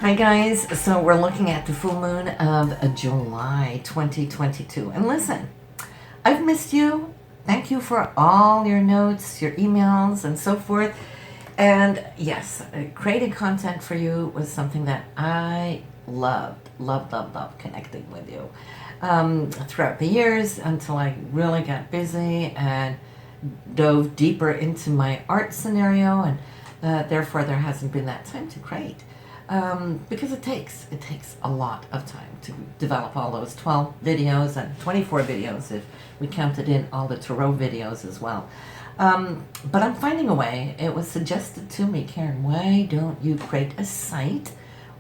Hi guys, so we're looking at the full moon of July 2022. And listen, I've missed you. Thank you for all your notes, your emails, and so forth. And yes, creating content for you was something that I loved connecting with you throughout the years until I really got busy and dove deeper into my art scenario, and therefore there hasn't been that time to create. Because it takes a lot of time to develop all those 12 videos and 24 videos if we counted in all the tarot videos as well. But I'm finding a way. It was suggested to me, Karen, why don't you create a site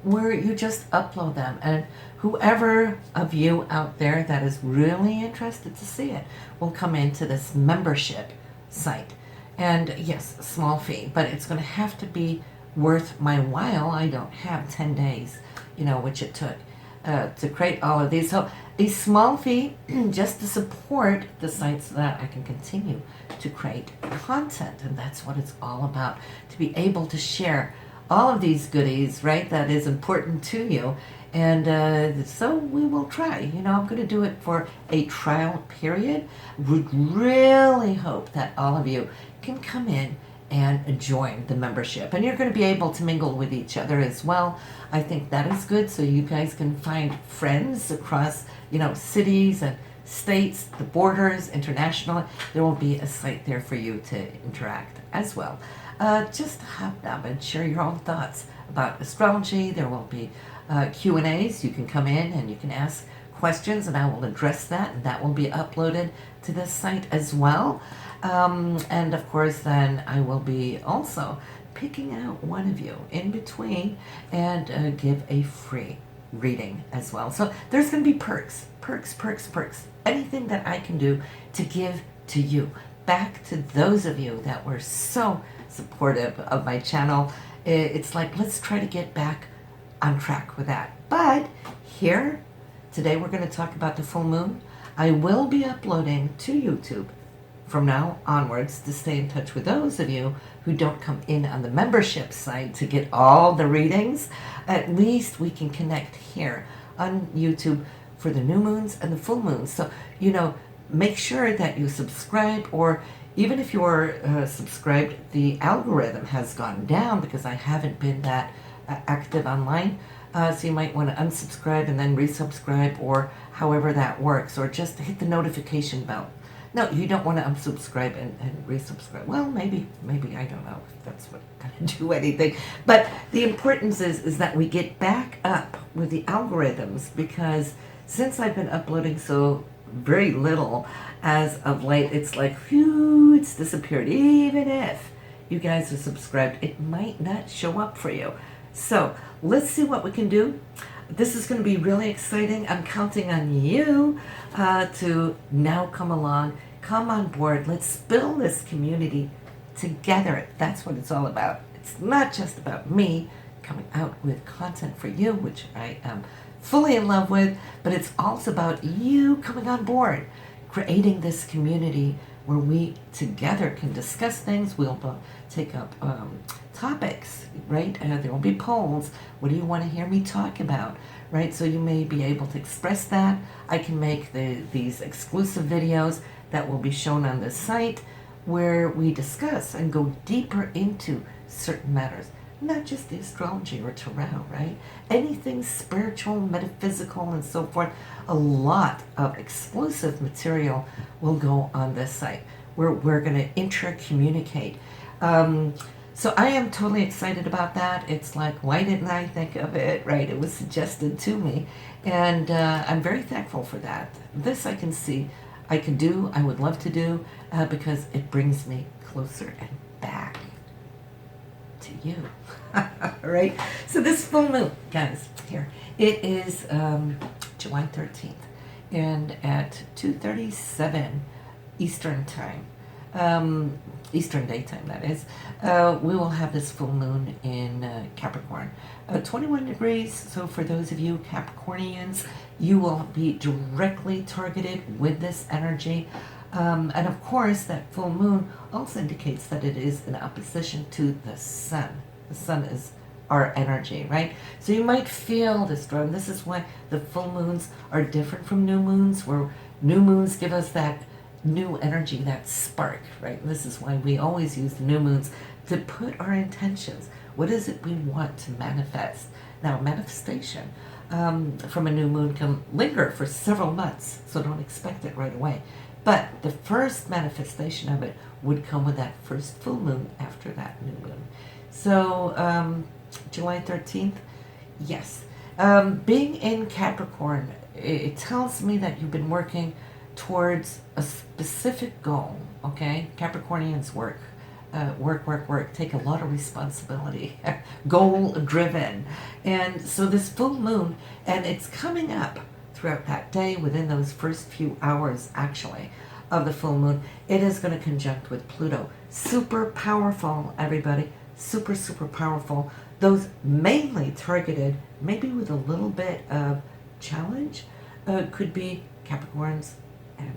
where you just upload them, and whoever of you out there that is really interested to see it will come into this membership site. And yes, a small fee, but it's going to have to be worth my while. I don't have 10 days, which it took to create all of these. So a small fee just to support the site so that I can continue to create content. And that's what it's all about, to be able to share all of these goodies, right, that is important to you. And so we will try. I'm going to do it for a trial period. Would really hope that all of you can come in and join the membership, and you're going to be able to mingle with each other as well. I think that is good, so you guys can find friends across cities and states, the borders, internationally. There will be a site there for you to interact as well. Just hop up and share your own thoughts about astrology. There will be Q&As. You can come in and you can ask questions, and I will address that, and that will be uploaded to this site as well. And of course, then I will be also picking out one of you in between and give a free reading as well. So there's going to be perks. Anything that I can do to give to you, back to those of you that were so supportive of my channel. It's like, let's try to get back on track with that. But here, today we're going to talk about the full moon. I will be uploading to YouTube from now onwards to stay in touch with those of you who don't come in on the membership site to get all the readings. At least we can connect here on YouTube for the new moons and the full moons. So, make sure that you subscribe, or even if you're subscribed, the algorithm has gone down because I haven't been that active online. So you might want to unsubscribe and then resubscribe, or however that works, or just hit the notification bell. No, you don't want to unsubscribe and resubscribe. Well, maybe, I don't know if that's what going to do anything. But the importance is that we get back up with the algorithms, because since I've been uploading so very little as of late, it's like, phew, it's disappeared. Even if you guys are subscribed, it might not show up for you. So let's see what we can do. This is going to be really exciting. I'm counting on you to now come along, come on board. Let's build this community together. That's what it's all about. It's not just about me coming out with content for you, which I am fully in love with, but it's also about you coming on board, creating this community where we together can discuss things. We'll take up topics, right? There will be polls. What do you want to hear me talk about, right? So you may be able to express that. I can make these exclusive videos that will be shown on the site where we discuss and go deeper into certain matters. Not just the astrology or tarot, right? Anything spiritual, metaphysical, and so forth. A lot of exclusive material will go on this site where we're going to intercommunicate. So I am totally excited about that. It's like, why didn't I think of it, right? It was suggested to me, and I'm very thankful for that. This I can see, I can do, I would love to do, because it brings me closer and back to you. Right? So this full moon, guys, here, it is July 13th, and at 2:37 Eastern time, Eastern daytime, that is, we will have this full moon in Capricorn. 21 degrees, so for those of you Capricornians, you will be directly targeted with this energy. And of course, that full moon also indicates that it is in opposition to the sun. The sun is our energy, right? So you might feel this storm. This is why the full moons are different from new moons, where new moons give us that new energy, that spark, right? And this is why we always use the new moons to put our intentions. What is it we want to manifest? Now, manifestation from a new moon can linger for several months, so don't expect it right away. But the first manifestation of it would come with that first full moon after that new moon. So, July 13th, yes. Being in Capricorn, it tells me that you've been working towards a specific goal, okay? Capricornians work. Work, take a lot of responsibility, goal driven. And so this full moon, and it's coming up throughout that day, within those first few hours actually of the full moon, it is going to conjunct with Pluto. Super powerful, everybody. Super, super powerful. Those mainly targeted, maybe with a little bit of challenge, could be Capricorns and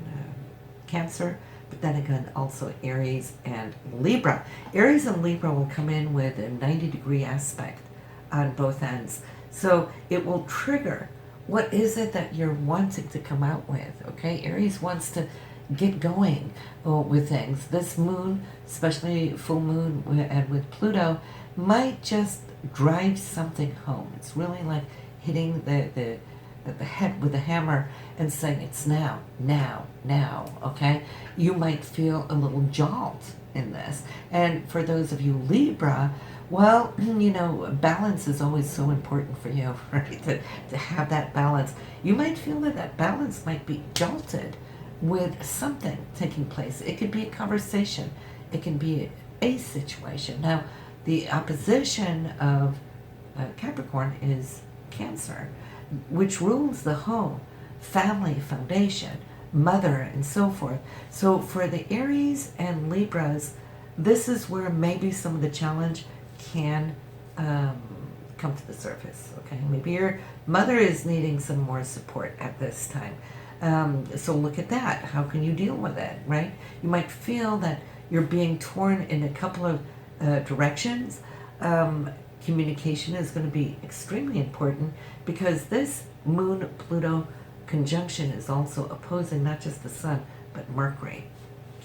Cancer, but then again also Aries and Libra. Aries and Libra will come in with a 90-degree aspect on both ends. So it will trigger what is it that you're wanting to come out with, okay? Aries wants to get going with things. This moon, especially full moon and with Pluto, might just drive something home. It's really like hitting the head with a hammer and saying it's now, okay? You might feel a little jolt in this. And for those of you Libra, well, you know, balance is always so important for you, right? To have that balance. You might feel that that balance might be jolted with something taking place. It could be a conversation. It can be a situation. Now, the opposition of Capricorn is Cancer, which rules the home, family, foundation, mother, and so forth. So for the Aries and Libras, this is where maybe some of the challenge can come to the surface, okay? Maybe your mother is needing some more support at this time. So look at that. How can you deal with it, right? You might feel that you're being torn in a couple of directions. Communication is going to be extremely important because this Moon-Pluto conjunction is also opposing not just the Sun, but Mercury.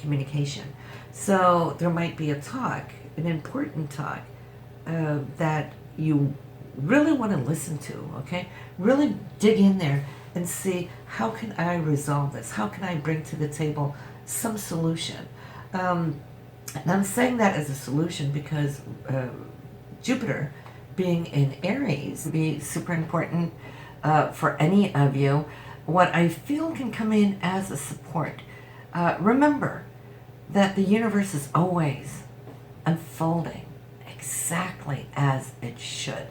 Communication. So there might be a talk, an important talk, that you really want to listen to, okay? Really dig in there and see, how can I resolve this? How can I bring to the table some solution? And I'm saying that as a solution because Jupiter being in Aries would be super important for any of you. What I feel can come in as a support. Remember that the universe is always unfolding exactly as it should.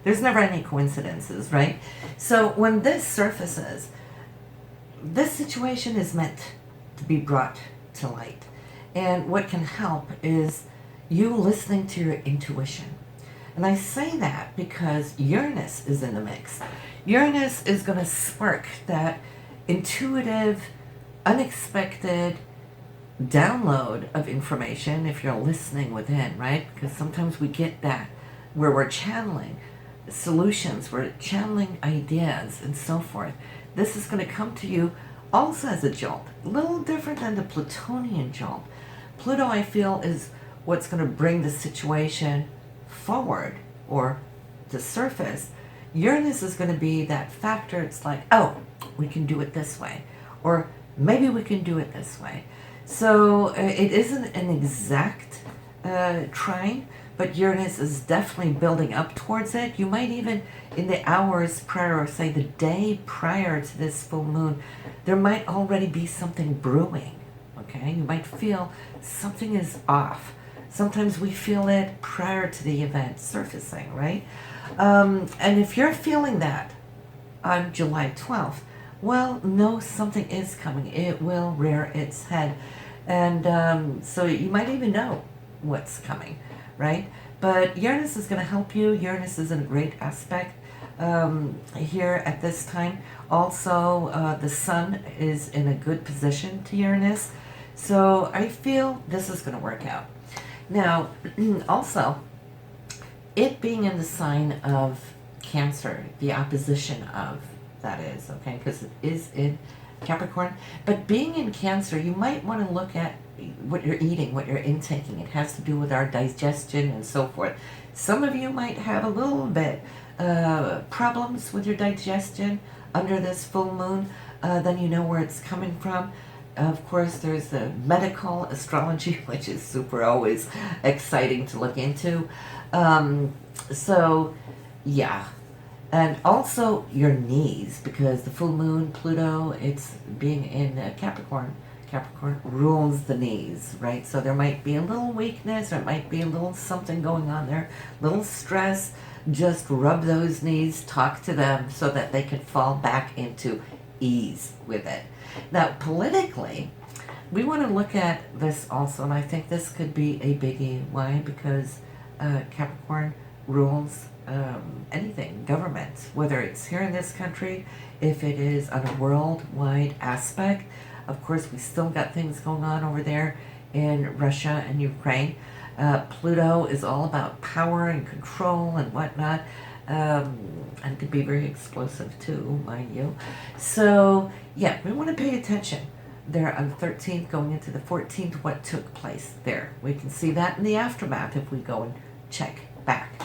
There's never any coincidences, right? So when this surfaces, this situation is meant to be brought to light. And what can help is you listening to your intuition. And I say that because Uranus is in the mix. Uranus is going to spark that intuitive, unexpected download of information if you're listening within, right? Because sometimes we get that where we're channeling solutions, we're channeling ideas and so forth. This is going to come to you also as a jolt, a little different than the Plutonian jolt. Pluto, I feel, is what's going to bring the situation forward or to surface. Uranus is going to be that factor. It's like, oh, we can do it this way, or maybe we can do it this way. So it isn't an exact trine, but Uranus is definitely building up towards it. You might even, in the hours prior, or say the day prior to this full moon, there might already be something brewing, okay? You might feel something is off. Sometimes we feel it prior to the event surfacing, right? And if you're feeling that on July 12th, well, know something is coming. It will rear its head. And so you might even know what's coming, right? But Uranus is going to help you. Uranus is in a great aspect here at this time. Also, the Sun is in a good position to Uranus. So I feel this is going to work out. Now, also, it being in the sign of Cancer, the opposition of, that is, okay, because it is in Capricorn. But being in Cancer, you might want to look at what you're eating, what you're intaking. It has to do with our digestion and so forth. Some of you might have a little bit problems with your digestion under this full moon. Then you know where it's coming from. Of course, there's the medical astrology, which is super always exciting to look into. So, yeah. And also your knees, because the full moon, Pluto, it's being in Capricorn. Capricorn rules the knees, right? So there might be a little weakness, or it might be a little something going on there, little stress. Just rub those knees, talk to them so that they can fall back into ease with it. Now, politically, we want to look at this also, and I think this could be a biggie. Why? Because Capricorn rules anything, government, whether it's here in this country, if it is on a worldwide aspect. Of course, we still got things going on over there in Russia and Ukraine. Pluto is all about power and control and whatnot, and could be very explosive too, mind you. So, yeah, we want to pay attention there on the 13th, going into the 14th, what took place there. We can see that in the aftermath if we go and check back.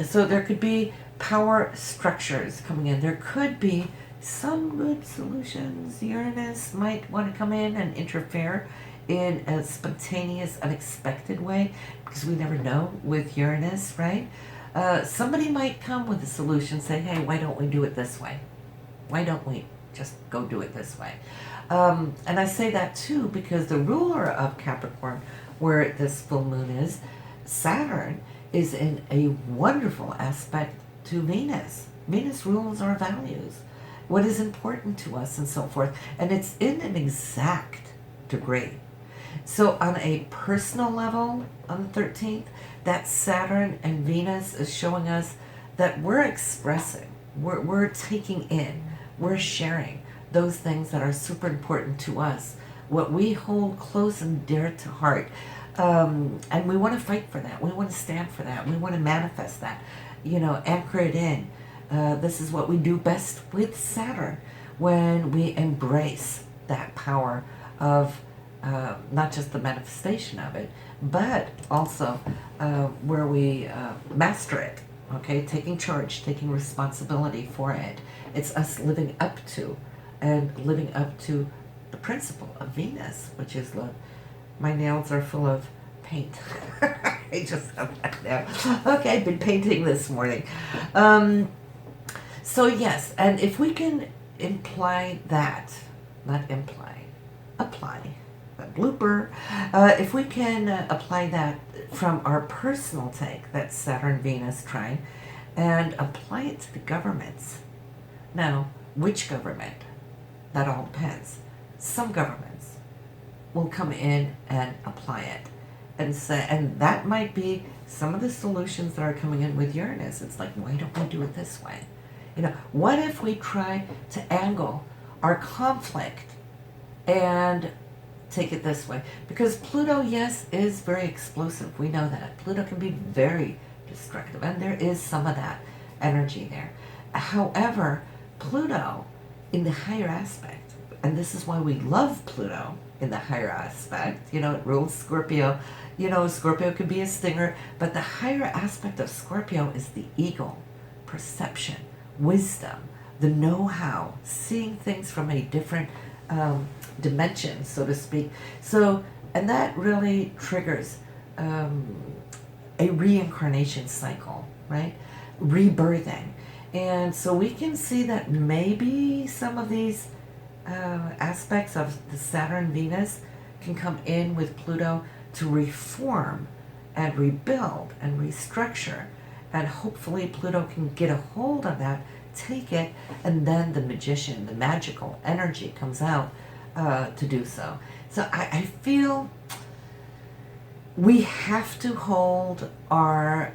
So there could be power structures coming in. There could be some good solutions. Uranus might want to come in and interfere in a spontaneous, unexpected way, because we never know with Uranus, right? Somebody might come with a solution, say, hey, why don't we do it this way? Why don't we just go do it this way? And I say that too because the ruler of Capricorn, where this full moon is, Saturn, is in a wonderful aspect to Venus. Venus rules our values, what is important to us and so forth. And it's in an exact degree. So on a personal level, on the 13th, that Saturn and Venus is showing us that we're expressing, we're taking in, we're sharing those things that are super important to us, what we hold close and dear to heart. And we want to fight for that. We want to stand for that. We want to manifest that, anchor it in. This is what we do best with Saturn, when we embrace that power of not just the manifestation of it, but also where we master it, okay? Taking charge, taking responsibility for it. It's us living up to the principle of Venus, which is love. My nails are full of paint. I just have that now. Okay, I've been painting this morning. So yes, and if we can imply that, not imply, apply, a blooper, if we can apply that from our personal take, that Saturn-Venus trine, and apply it to the governments. Now, which government? That all depends. Some governments will come in and apply it and say, and that might be some of the solutions that are coming in with Uranus. It's like, why don't we do it this way? What if we try to angle our conflict and take it this way? Because Pluto, yes, is very explosive. We know that. Pluto can be very destructive, and there is some of that energy there. However, Pluto in the higher aspect, and this is why we love Pluto in the higher aspect, it rules Scorpio. Scorpio could be a stinger, but the higher aspect of Scorpio is the eagle, perception, wisdom, the know-how, seeing things from a different dimension, so to speak. So, and that really triggers a reincarnation cycle, right? Rebirthing. And so we can see that maybe some of these aspects of the Saturn-Venus can come in with Pluto to reform and rebuild and restructure. And hopefully Pluto can get a hold of that, take it, and then the magician, the magical energy comes out to do so. So I feel we have to hold our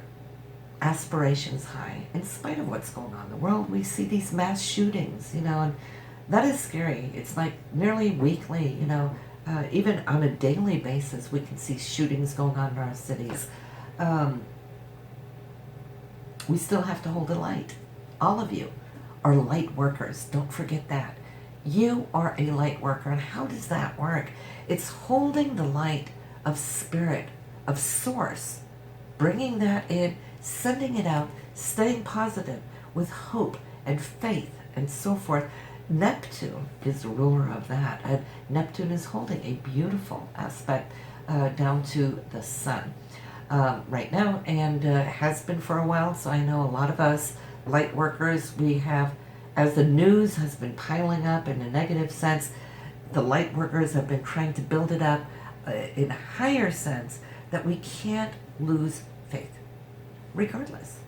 aspirations high in spite of what's going on in the world. We see these mass shootings, and that is scary. It's like nearly weekly, even on a daily basis, we can see shootings going on in our cities. we still have to hold the light. All of you are light workers. Don't forget that. You are a light worker. And how does that work? It's holding the light of spirit, of source, bringing that in, sending it out, staying positive with hope and faith and so forth. Neptune is the ruler of that, and Neptune is holding a beautiful aspect down to the sun right now, and has been for a while. So I know a lot of us light workers, we have, as the news has been piling up in a negative sense, the light workers have been trying to build it up in a higher sense, that we can't lose faith, regardless,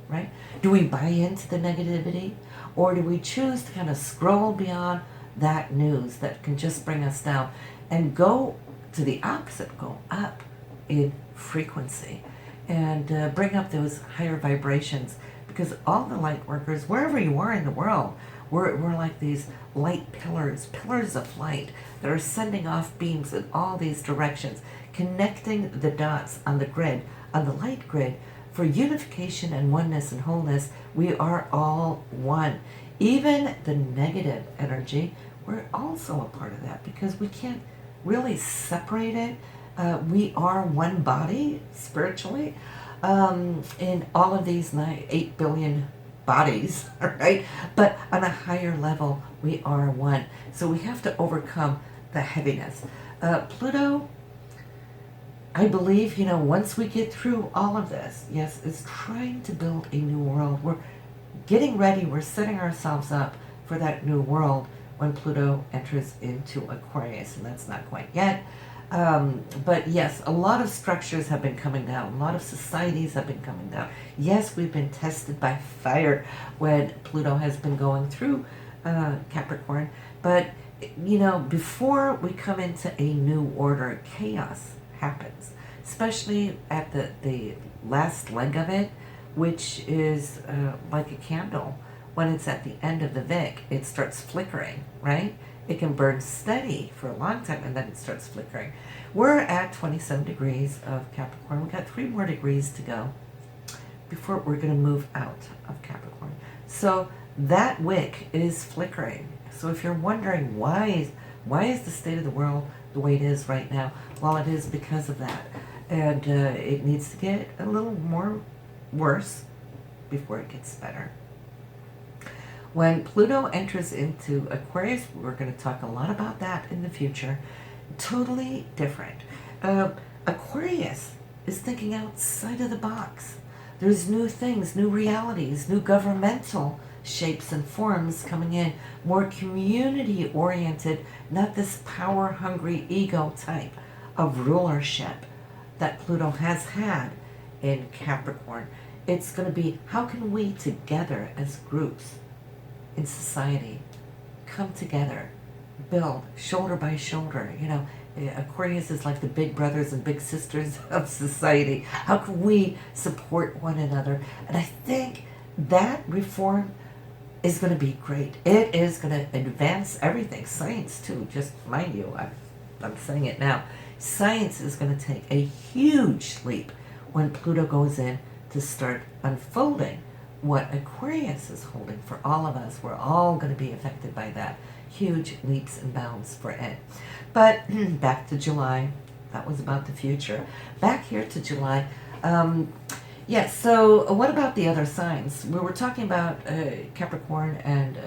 right? Do we buy into the negativity, or do we choose to kind of scroll beyond that news that can just bring us down and go to the opposite, go up in frequency and bring up those higher vibrations? Because all the light workers, wherever you are in the world, we're like these light pillars of light that are sending off beams in all these directions, connecting the dots on the grid, on the light grid, for unification and oneness and wholeness. We are all one. Even the negative energy, we're also a part of that, because we can't really separate it. We are one body spiritually in all of these 8 billion bodies, right? But on a higher level, we are one. So we have to overcome the heaviness. Pluto, I believe, once we get through all of this, yes, is trying to build a new world. We're getting ready, we're setting ourselves up for that new world when Pluto enters into Aquarius, and that's not quite yet. But yes, a lot of structures have been coming down. A lot of societies have been coming down. Yes, we've been tested by fire when Pluto has been going through Capricorn. But, before we come into a new order, chaos happens, especially at the last leg of it, which is like a candle. When it's at the end of the wick, it starts flickering, right? It can burn steady for a long time, and then it starts flickering. We're at 27 degrees of Capricorn. We've got 3 more degrees to go before we're going to move out of Capricorn. So that wick is flickering. So if you're wondering why is the state of the world the way it is right now, well, it is because of that. And it needs to get a little more worse before it gets better. When Pluto enters into Aquarius, we're going to talk a lot about that in the future. Totally different. Aquarius is thinking outside of the box. There's new things, new realities, new governmental shapes and forms coming in, more community-oriented, not this power-hungry ego type of rulership that Pluto has had in Capricorn. It's going to be, how can we together as groups in society come together, build shoulder by shoulder? Aquarius is like the big brothers and big sisters of society. How can we support one another? And I think that reform is going to be great. It is going to advance everything. Science too, just mind you, I'm saying it now. Science is going to take a huge leap when Pluto goes in to start unfolding what Aquarius is holding for all of us. We're all going to be affected by that. Huge leaps and bounds for it. But back to July. That was about the future. Back here to July. Yes, so what about the other signs? We were talking about Capricorn and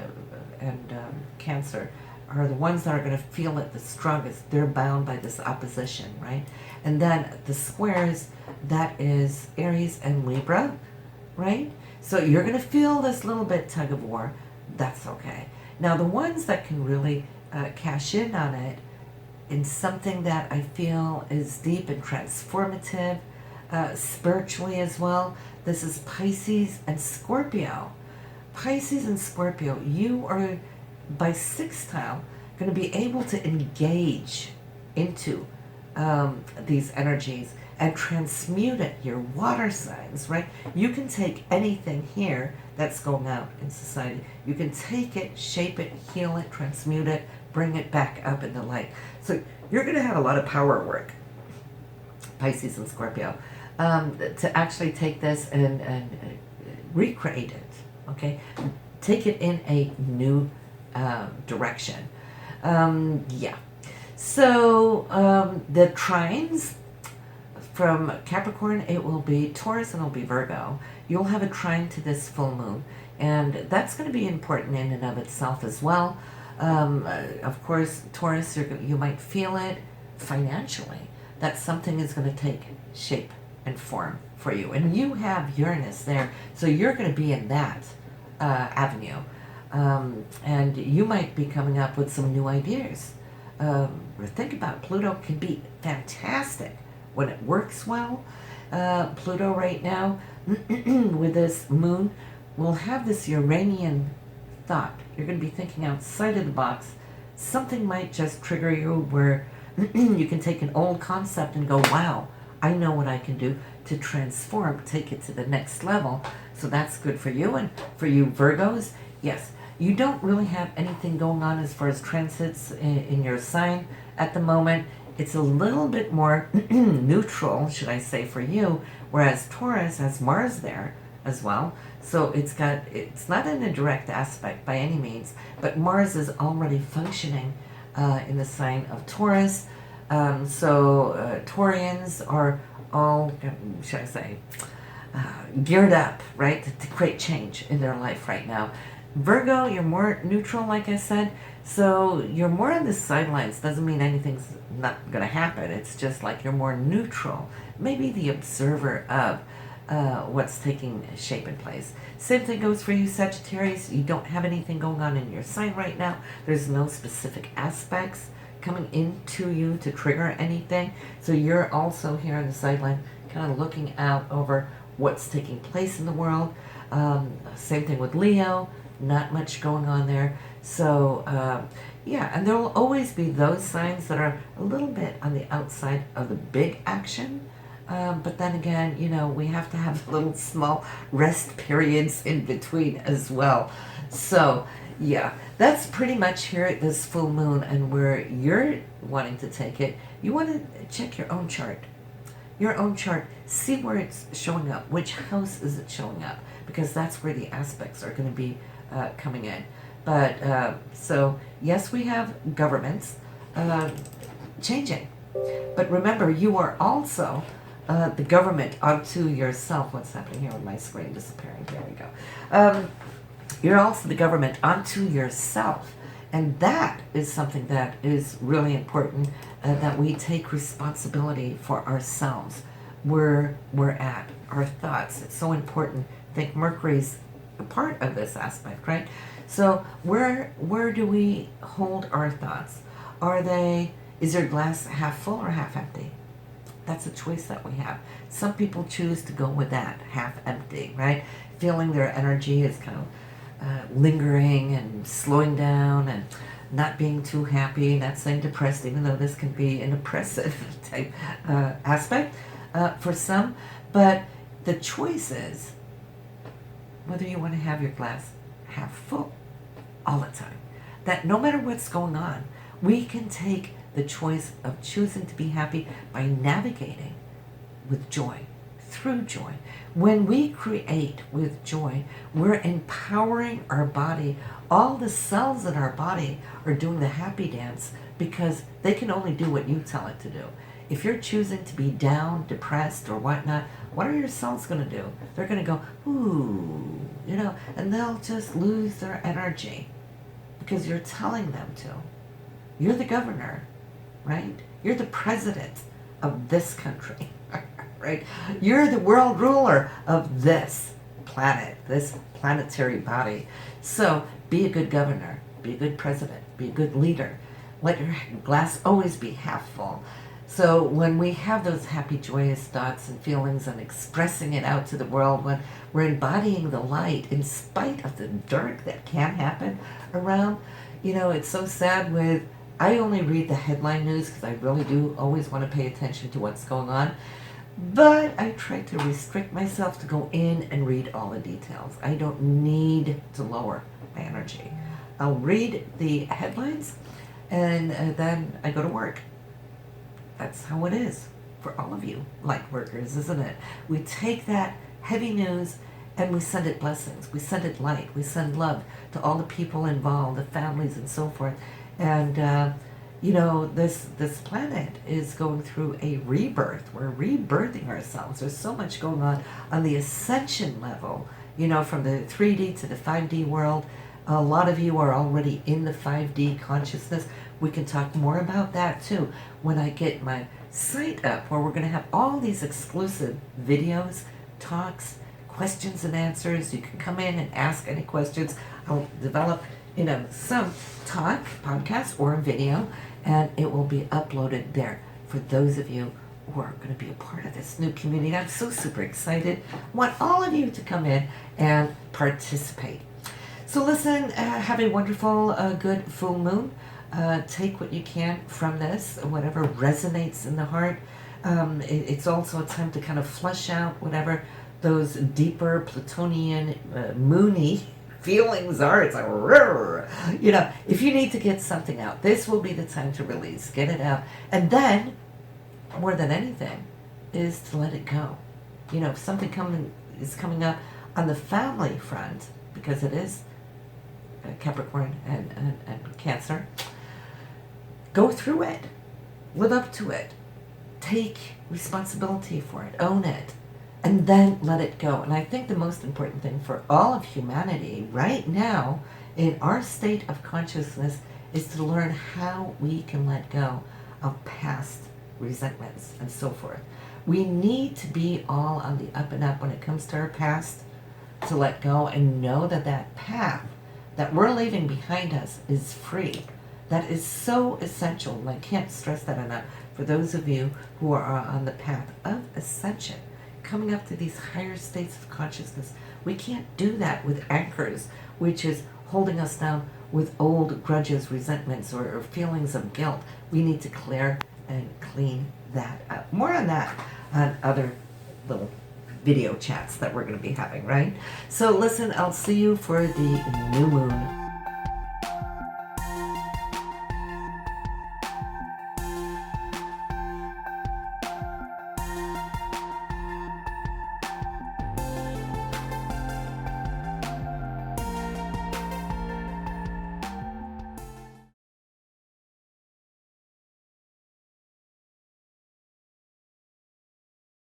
Cancer are the ones that are going to feel it the strongest. They're bound by this opposition, right? And then the squares, that is Aries and Libra, right? So you're going to feel this little bit tug of war. That's okay. Now, the ones that can really cash in on it in something that I feel is deep and transformative, spiritually as well, this is Pisces and Scorpio. Pisces and Scorpio, you are, by sextile, going to be able to engage into these energies and transmute it, your water signs, right? You can take anything here that's going out in society. You can take it, shape it, heal it, transmute it, bring it back up in the light. So you're going to have a lot of power work, Pisces and Scorpio, to actually take this and recreate it, okay? Take it in a new direction. Yeah. So the trines from Capricorn, it will be Taurus and it'll be Virgo. You'll have a trine to this full moon, and that's going to be important in and of itself as well. Of course, Taurus, you might feel it financially, that something is going to take shape and form for you. And you have Uranus there, so you're going to be in that avenue. And you might be coming up with some new ideas. Think about Pluto can be fantastic when it works well. Pluto right now, with this moon, will have this Uranian thought. You're going to be thinking outside of the box. Something might just trigger you where you can take an old concept and go, wow, I know what I can do to transform, take it to the next level. So that's good for you. And for you Virgos, yes, you don't really have anything going on as far as transits in your sign at the moment. It's a little bit more neutral, should I say, for you, whereas Taurus has Mars there as well. So it's not in a direct aspect by any means, but Mars is already functioning in the sign of Taurus. So Taurians are all, should I say, geared up, right, to create change in their life right now. Virgo, you're more neutral, like I said, so you're more on the sidelines. Doesn't mean anything's not going to happen. It's just like you're more neutral, maybe the observer of what's taking shape and place. Same thing goes for you Sagittarius. You don't have anything going on in your sign right now. There's no specific aspects coming into you to trigger anything. So you're also here on the sideline, kind of looking out over what's taking place in the world. Same thing with Leo. Not much going on there. So yeah, and there will always be those signs that are a little bit on the outside of the big action. But then again, you know, we have to have little small rest periods in between as well. So yeah, that's pretty much here at this full moon, and where you're wanting to take it, you want to check your own chart. Your own chart, see where it's showing up. Which house is it showing up? Because that's where the aspects are going to be coming in. But so yes, we have governments changing, but remember, you are also the government unto yourself. What's happening here with my screen disappearing? There we go. You're also the government unto yourself, and that is something that is really important, that we take responsibility for ourselves, where we're at, our thoughts. It's so important. I think Mercury's a part of this aspect, right? So where do we hold our thoughts? Is your glass half full or half empty? That's a choice that we have. Some people choose to go with that, half empty, right? Feeling their energy is kind of lingering and slowing down and not being too happy, not saying depressed, even though this can be an oppressive type aspect for some. But the choice is whether you want to have your glass half full all the time. That no matter what's going on, we can take the choice of choosing to be happy by navigating with joy, through joy. When we create with joy, we're empowering our body. All the cells in our body are doing the happy dance because they can only do what you tell it to do. If you're choosing to be down, depressed, or whatnot, what are your cells going to do? They're going to go, ooh, you know, and they'll just lose their energy because you're telling them to. You're the governor, right? You're the president of this country, right? You're the world ruler of this planet, this planetary body. So be a good governor, be a good president, be a good leader. Let your glass always be half full. So when we have those happy, joyous thoughts and feelings and expressing it out to the world, when we're embodying the light in spite of the dark that can happen around, you know, it's so sad with, I only read the headline news because I really do always want to pay attention to what's going on. But I try to restrict myself to go in and read all the details. I don't need to lower my energy. I'll read the headlines and then I go to work. That's how it is for all of you light workers, isn't it? We take that heavy news And we send it blessings, we send it light, we send love to all the people involved, the families and so forth. And you know, this planet is going through a rebirth. We're rebirthing ourselves. There's so much going on the ascension level, you know, from the 3D to the 5D world. A lot of you are already in the 5D consciousness. We can talk more about that too when I get my site up, where we're going to have all these exclusive videos, talks, questions and answers. You can come in and ask any questions. I'll develop, you know, some talk, podcast, or a video, and it will be uploaded there for those of you who are going to be a part of this new community. I'm so super excited. I want all of you to come in and participate. So listen, have a wonderful, good full moon. Take what you can from this, whatever resonates in the heart. It's also a time to kind of flush out whatever those deeper Plutonian, moony feelings are. It's like, you know, if you need to get something out, this will be the time to release, get it out. And then, more than anything, is to let it go. You know, if something is coming up on the family front, because it is Capricorn and Cancer, go through it, live up to it, take responsibility for it, own it, and then let it go. And I think the most important thing for all of humanity right now in our state of consciousness is to learn how we can let go of past resentments and so forth. We need to be all on the up and up when it comes to our past, to let go and know that that path that we're leaving behind us is free. That is so essential, and I can't stress that enough for those of you who are on the path of ascension, coming up to these higher states of consciousness. We can't do that with anchors, which is holding us down with old grudges, resentments, or feelings of guilt. We need to clear and clean that up. More on that on other little video chats that we're going to be having, right? So listen, I'll see you for the new moon.